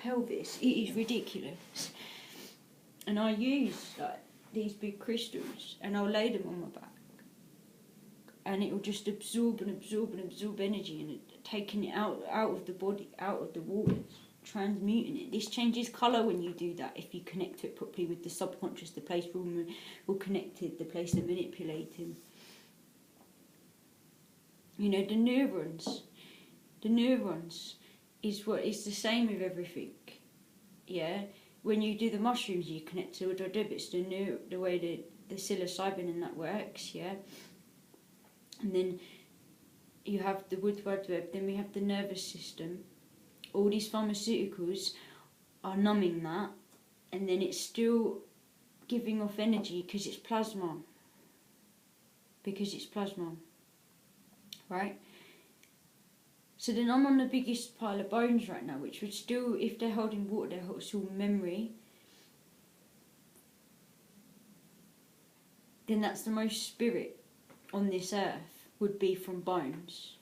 pelvis. It is ridiculous. And I use like these big crystals, and I'll lay them on my back, and it will just absorb and absorb and absorb energy, and taking it out of the body, out of the waters, transmuting it. This changes colour when you do that. If you connect to it properly with the subconscious, the place will connect it, the place they're manipulating. You know, the neurons is what is the same with everything. Yeah, when you do the mushrooms, you connect to it's the way the psilocybin and that works. Yeah, and then you have the wood wide web. Then we have the nervous system. All these pharmaceuticals are numbing that, and then it's still giving off energy because it's plasma. Right? So then I'm on the biggest pile of bones right now, which would still, if they're holding water, they're still memory. Then that's the most spirit on this earth, would be from bones.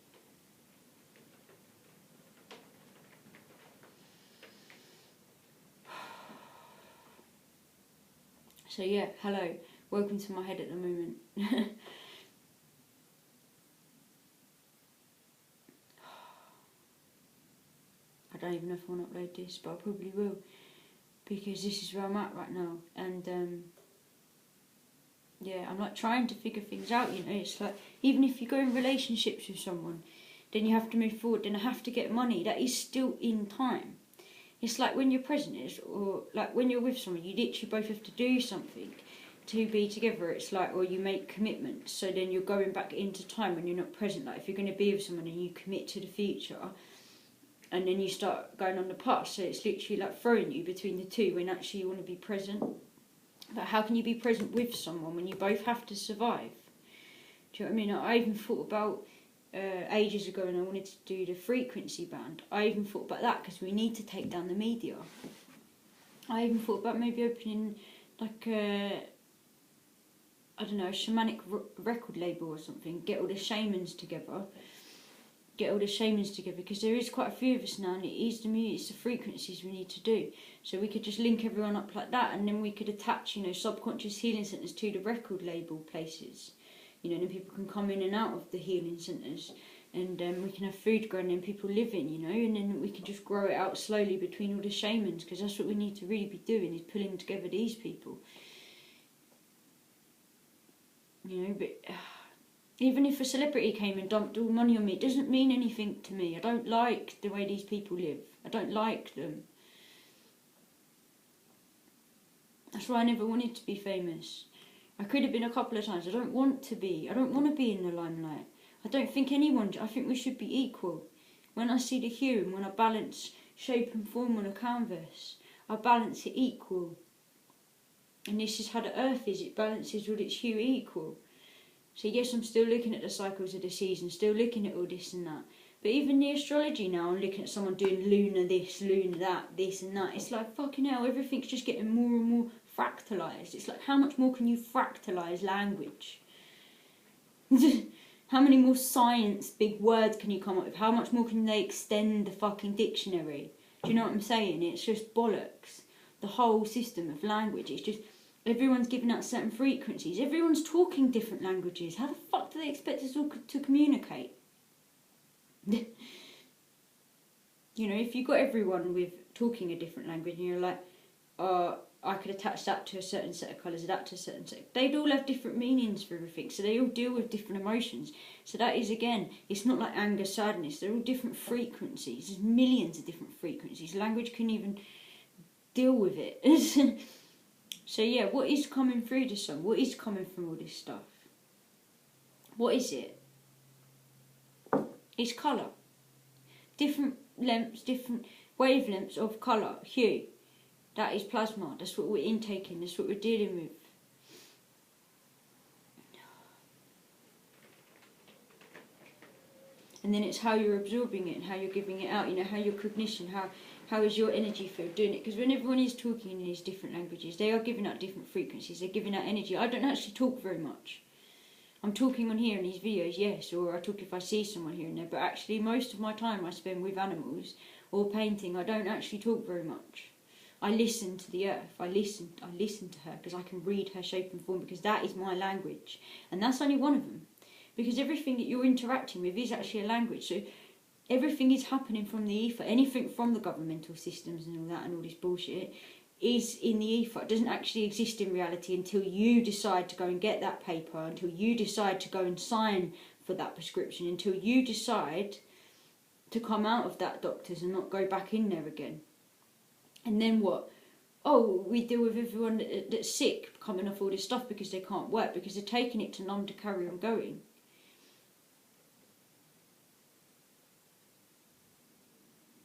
So yeah, hello, welcome to my head at the moment. I don't even know if I want to upload this, but I probably will, because this is where I'm at right now, and yeah, I'm like trying to figure things out, you know. It's like, even if you go in relationships with someone, then you have to move forward, then I have to get money, that is still in time. It's like when you're present, or like when you're with someone, you literally both have to do something to be together. It's like, or you make commitments, so then you're going back into time when you're not present. Like if you're going to be with someone and you commit to the future, and then you start going on the past, so it's literally like throwing you between the two when actually you want to be present. But how can you be present with someone when you both have to survive? Do you know what I mean? I even thought about ages ago, and I wanted to do the frequency band. I even thought about that because we need to take down the media. I even thought about maybe opening like a, I don't know, a shamanic record label or something. Get all the shamans together, because there is quite a few of us now, and it is the music, it's the frequencies we need to do. So we could just link everyone up like that, and then we could attach, you know, subconscious healing centres to the record label places. You know, and then people can come in and out of the healing centres, and we can have food grown and people live in, you know, and then we can just grow it out slowly between all the shamans, because that's what we need to really be doing, is pulling together these people. You know, but even if a celebrity came and dumped all money on me, it doesn't mean anything to me. I don't like the way these people live. I don't like them. That's why I never wanted to be famous. I could have been a couple of times. I don't want to be. I don't want to be in the limelight. I don't think anyone... I think we should be equal. When I see the HUE and when I balance shape and form on a canvas, I balance it equal. And this is how the earth is. It balances with its HUE equal. So yes, I'm still looking at the cycles of the season, still looking at all this and that. But even the astrology now, I'm looking at someone doing lunar this, lunar that, this and that. It's like, fucking hell, everything's just getting more and more fractalised. It's like, how much more can you fractalise language? How many more science, big words can you come up with? How much more can they extend the fucking dictionary? Do you know what I'm saying? It's just bollocks. The whole system of language, it's just... Everyone's giving out certain frequencies. Everyone's talking different languages. How the fuck do they expect us all to communicate? You know, if you got everyone with talking a different language and you're like, I could attach that to a certain set of colours, that to a certain set. They'd all have different meanings for everything. So they all deal with different emotions. So that is, again, it's not like anger, sadness. They're all different frequencies. There's millions of different frequencies. Language couldn't even deal with it. So yeah, what is coming through the sun? What is coming from all this stuff? What is it? It's colour. Different lengths, different wavelengths of colour, hue. That is plasma. That's what we're intaking. That's what we're dealing with. And then it's how you're absorbing it and how you're giving it out. You know, how your cognition, how is your energy field doing it? Because when everyone is talking in these different languages, they are giving out different frequencies. They're giving out energy. I don't actually talk very much. I'm talking on here in these videos, yes, or I talk if I see someone here and there. But actually, most of my time I spend with animals, or painting, I don't actually talk very much. I listen to the earth. I listen to her because I can read her shape and form, because that is my language, and that's only one of them. Because everything that you're interacting with is actually a language. So everything is happening from the ether. Anything from the governmental systems and all that and all this bullshit is in the ether. It doesn't actually exist in reality until you decide to go and get that paper, until you decide to go and sign for that prescription, until you decide to come out of that doctor's and not go back in there again. And then what? Oh, we deal with everyone that's sick coming off all this stuff because they can't work, because they're taking it to numb to carry on going.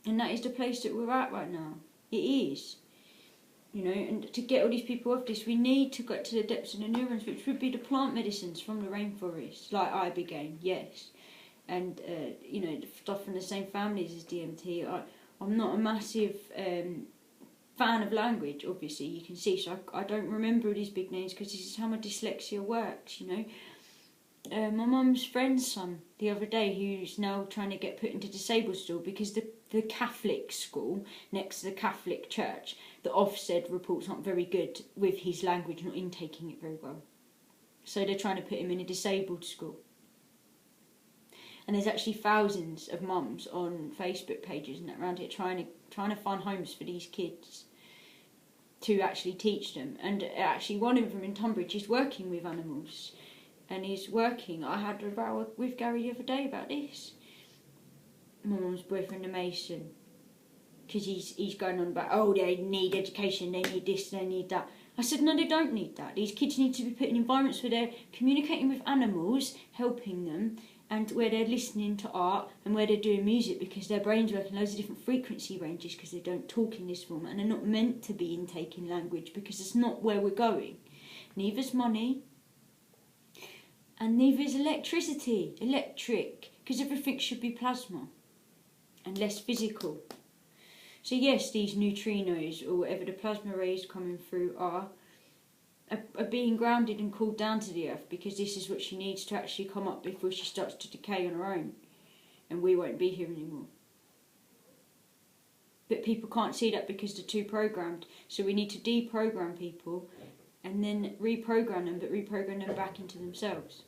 And that is the place that we're at right now. It is. You know, and to get all these people off this, we need to get to the depths of the neurons, which would be the plant medicines from the rainforest, like ibogaine, yes. And, you know, stuff from the same families as DMT. I'm not a massive fan of language, obviously, you can see, so I don't remember all these big names because this is how my dyslexia works, you know. My mum's friend's son the other day, who's now trying to get put into disabled school because the Catholic school next to the Catholic church, the Ofsted reports aren't very good with his language, not intaking it very well. So they're trying to put him in a disabled school. And there's actually thousands of mums on Facebook pages and that around here trying to find homes for these kids to actually teach them. And actually one of them in Tunbridge is working with animals. And he's working. I had a row with Gary the other day about this. My mum's boyfriend, a Mason. Because he's going on about, oh, they need education, they need this, they need that. I said, no, they don't need that. These kids need to be put in environments where they're communicating with animals, helping them, and where they're listening to art and where they're doing music, because their brains work in loads of different frequency ranges because they don't talk in this form, and they're not meant to be intaking language because it's not where we're going. Neither's money, and neither is electric, because everything should be plasma and less physical. So yes, these neutrinos, or whatever the plasma rays coming through are being grounded and cooled down to the earth, because this is what she needs to actually come up before she starts to decay on her own, and we won't be here anymore. But people can't see that because they're too programmed, so we need to deprogram people and then reprogram them, but reprogram them back into themselves,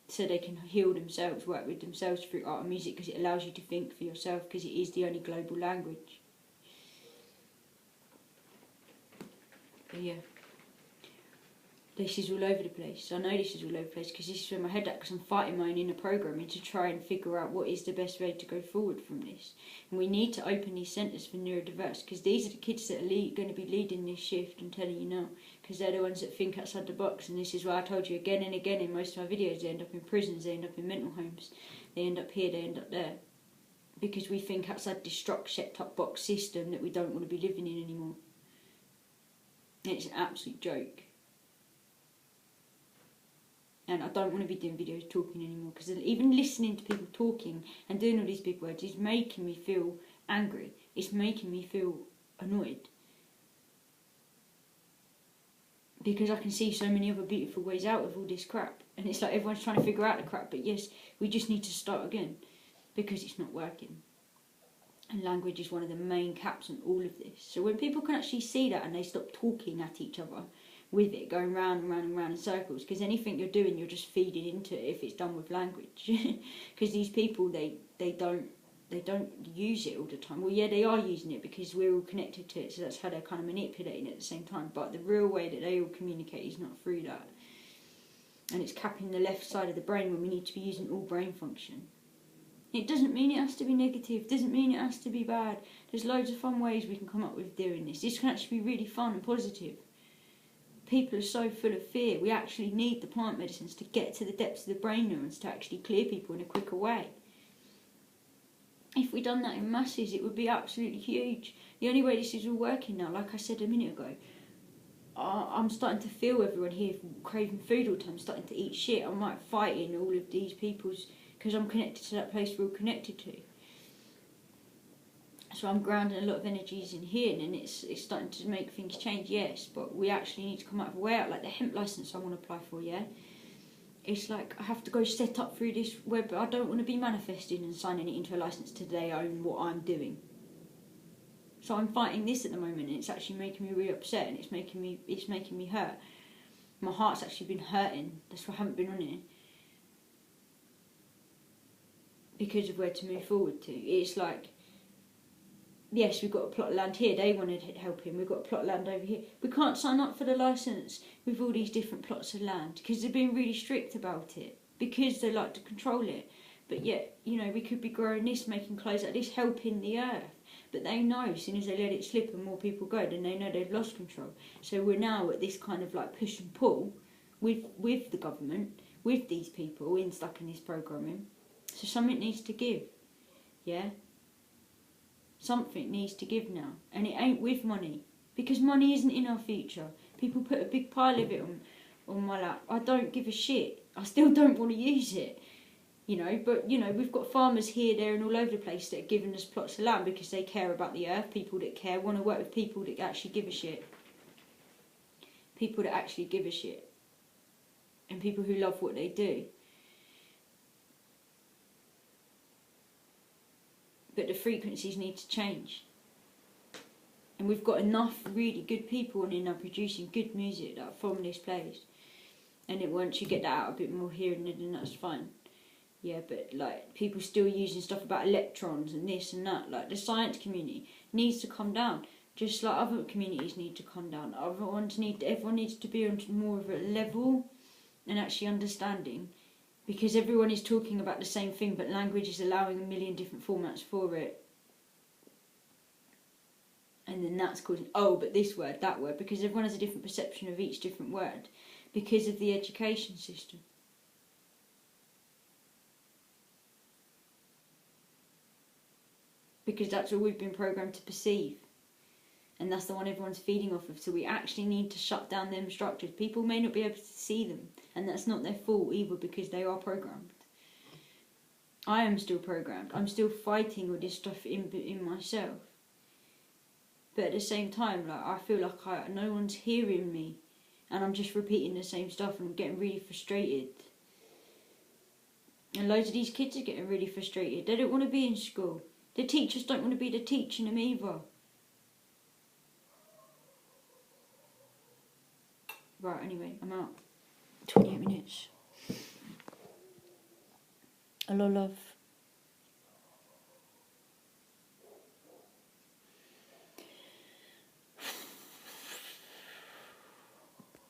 so they can heal themselves, work with themselves through art and music, because it allows you to think for yourself, because it is the only global language. But yeah, this is all over the place. I know this is all over the place because this is where my head's at, because I'm fighting my own inner programming to try and figure out what is the best way to go forward from this. And we need to open these centres for neurodiverse, because these are the kids that are going to be leading this shift, I'm telling you now, because they're the ones that think outside the box. And this is why I told you again and again in most of my videos, they end up in prisons, they end up in mental homes, they end up here, they end up there, because we think outside this set top box system that we don't want to be living in anymore. And it's an absolute joke. And I don't want to be doing videos talking anymore, because even listening to people talking and doing all these big words is making me feel angry. It's making me feel annoyed. Because I can see so many other beautiful ways out of all this crap. And it's like everyone's trying to figure out the crap, but yes, we just need to start again, because it's not working. And language is one of the main caps on all of this. So when people can actually see that and they stop talking at each other with it, going round and round and round in circles, because anything you're doing, you're just feeding into it if it's done with language. Because these people, they don't use it all the time. Well, yeah, they are using it because we're all connected to it, so that's how they're kind of manipulating it at the same time. But the real way that they all communicate is not through that. And it's capping the left side of the brain when we need to be using all brain function. It doesn't mean it has to be negative, doesn't mean it has to be bad. There's loads of fun ways we can come up with doing this. This can actually be really fun and positive. People are so full of fear. We actually need the plant medicines to get to the depths of the brain neurons to actually clear people in a quicker way. If we'd done that in masses, it would be absolutely huge. The only way this is all working now, like I said a minute ago, I'm starting to feel everyone here craving food all the time, starting to eat shit. I'm like fighting all of these people's, because I'm connected to that place we're all connected to. So I'm grounding a lot of energies in here, and it's starting to make things change, yes, but we actually need to come up with a way out, like the hemp licence I want to apply for, yeah? It's like I have to go set up through this web. I don't want to be manifesting and signing it into a license to they own what I'm doing. So I'm fighting this at the moment, and it's actually making me really upset, and it's making me hurt. My heart's actually been hurting. That's why I haven't been on it, because of where to move forward to. It's like, yes, we've got a plot of land here. They wanted help him. We've got a plot of land over here. We can't sign up for the licence with all these different plots of land because they're being really strict about it, because they like to control it. But yet, you know, we could be growing this, making clothes like this, helping the earth. But they know as soon as they let it slip and more people go, then they know they've lost control. So we're now at this kind of like push and pull with the government, with these people stuck in this programming. So something needs to give, yeah? Something needs to give now. And it ain't with money, because money isn't in our future. People put a big pile of it on my lap. I don't give a shit. I still don't want to use it. You know, but, you know, we've got farmers here, there and all over the place that are giving us plots of land because they care about the earth. People that care, want to work with people that actually give a shit. People that actually give a shit. And people who love what they do. But the frequencies need to change. And we've got enough really good people on here now producing good music like, from this place. And then once you get that out a bit more here and then that's fine. Yeah, but like people still using stuff about electrons and this and that. Like the science community needs to come down, just like other communities need to come down. Everyone needs to be on more of a level and actually understanding, because everyone is talking about the same thing, but language is allowing a million different formats for it. And then that's causing but this word, that word, because everyone has a different perception of each different word because of the education system. Because that's all we've been programmed to perceive. And that's the one everyone's feeding off of. So we actually need to shut down them structures. People may not be able to see them. And that's not their fault either, because they are programmed. I am still programmed. I'm still fighting all this stuff in myself. But at the same time, like I feel like no one's hearing me. And I'm just repeating the same stuff and I'm getting really frustrated. And loads of these kids are getting really frustrated. They don't want to be in school. The teachers don't want to be the teaching them either. Right, anyway, I'm out. 28 minutes. A lot of love.